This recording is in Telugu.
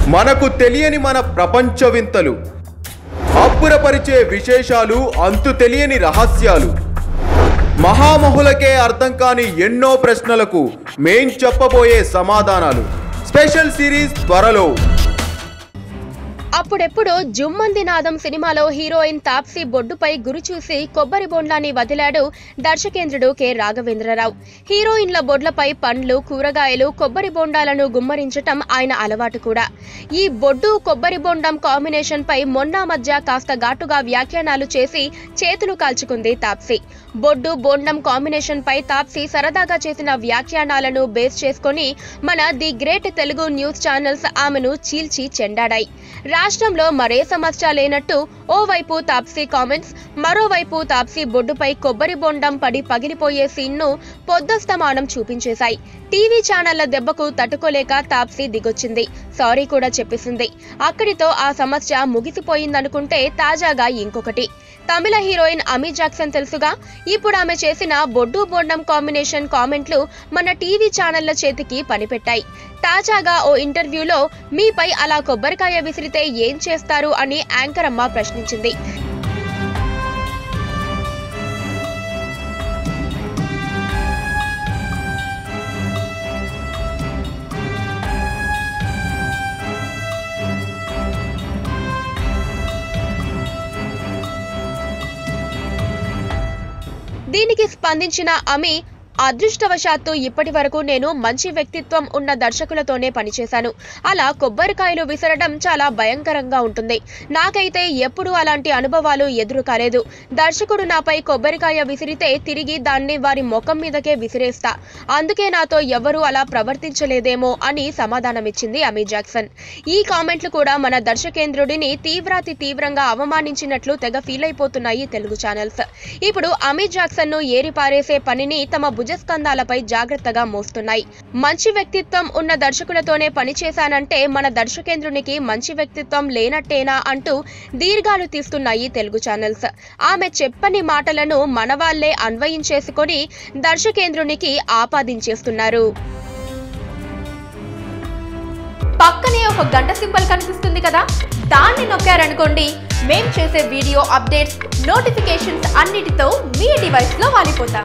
మనకు తెలియని మన ప్రపంచ వింతలు, అబ్బురపరిచే విశేషాలు, అంతు తెలియని రహస్యాలు, మహామహులకే అర్థం కాని ఎన్నో ప్రశ్నలకు మేం చెప్పబోయే సమాధానాలు. స్పెషల్ సిరీస్ త్వరలో. అప్పుడెప్పుడు జుమ్మంది నాదం సినిమాలో హీరోయిన్ తాప్సీ బొడ్డుపై గురి చూసి కొబ్బరి బొండాన్ని వదిలాడు దర్శకేంద్రుడు కె రాఘవేంద్రరావు. హీరోయిన్ల బొడ్లపై పండ్లు, కూరగాయలు, కొబ్బరి బొండాలను గుమ్మరించటం ఆయన అలవాటు కూడా. ఈ బొడ్డు కొబ్బరి బొండం కాంబినేషన్ పై మొన్న మధ్య కాస్త ఘాటుగా వ్యాఖ్యానాలు చేసి చేతులు కాల్చుకుంది తాప్సీ. బొడ్డు బొండం కాంబినేషన్ పై తాప్సీ సరదాగా చేసిన వ్యాఖ్యానాలను బేస్ చేసుకొని మన the great Telugu news channels ఆమెను చీల్చి చెండాడాయి. రాష్ట్రంలో మరే సమస్య లేనట్టు ఓవైపు తాప్సీ కామెంట్స్, మరోవైపు తాప్సీ బొడ్డుపై కొబ్బరి బొండం పడి పగిలిపోయే సీన్ను పొద్దస్తమానం చూపించేశాయి. టీవీ ఛానళ్ల దెబ్బకు తట్టుకోలేక తాప్సీ దిగొచ్చింది, సారీ కూడా చెప్పేసింది. అక్కడితో ఆ సమస్య ముగిసిపోయిందనుకుంటే తాజాగా ఇంకొకటి. తమిళ హీరోయిన్ అమీ జాక్సన్ తెలుసుగా. ఇప్పుడు ఆమె చేసిన బొడ్డు బొండం కాంబినేషన్ కామెంట్లు మన టీవీ ఛానళ్ల చేతికి పనిపెట్టాయి. తాజాగా ఓ ఇంటర్వ్యూలో మీపై అలా కొబ్బరికాయ విసిరితే ఏం చేస్తారు అని యాంకర్ అమ్మ ప్రశ్నించింది. దీనికి స్పందించిన అమీ, అదృష్టవశాత్తు ఇప్పటి వరకు నేను మంచి వ్యక్తిత్వం ఉన్న దర్శకులతోనే పనిచేశాను. అలా కొబ్బరికాయలు విసరడం చాలా భయంకరంగా ఉంటుంది. నాకైతే ఎప్పుడూ అలాంటి అనుభవాలు ఎదురు కాలేదు. దర్శకుడు నాపై కొబ్బరికాయ విసిరితే తిరిగి దాన్ని వారి ముఖం మీదకే విసిరేస్తా. అందుకే నాతో ఎవరూ అలా ప్రవర్తించలేదేమో అని సమాధానమిచ్చింది అమీ జాక్సన్. ఈ కామెంట్లు కూడా మన దర్శకేంద్రుడిని తీవ్రంగా అవమానించినట్లు తెగ ఫీల్ అయిపోతున్నాయి తెలుగు ఛానల్స్. ఇప్పుడు అమీ జాక్సన్ ను ఏరిపారేసే పనిని తమ భుజస్కంధాలపై జాగ్రత్తగా మోస్తున్నాయి. మంచి వ్యక్తిత్వం ఉన్న దర్శకులతోనే పనిచేశానంటే మన దర్శకేంద్రునికి మంచి వ్యక్తిత్వం లేనట్టేనా అంటూ దీర్ఘాలు తీస్తున్నాయి తెలుగు ఛానల్స్. ఆమె చెప్పని మాటలను మనవాళ్లే అన్వయించేసుకొని దర్శకేంద్రునికి ఆపాదించేస్తున్నారు. పక్కనే ఒక గంట సింబల్ కనిపిస్తుంది కదా, దాన్ని నొక్కారనుకోండి, మేం చేసే వీడియో అప్డేట్స్, నోటిఫికేషన్స్ అన్నిటితో మీ డివైస్ లో వాలిపోతాం.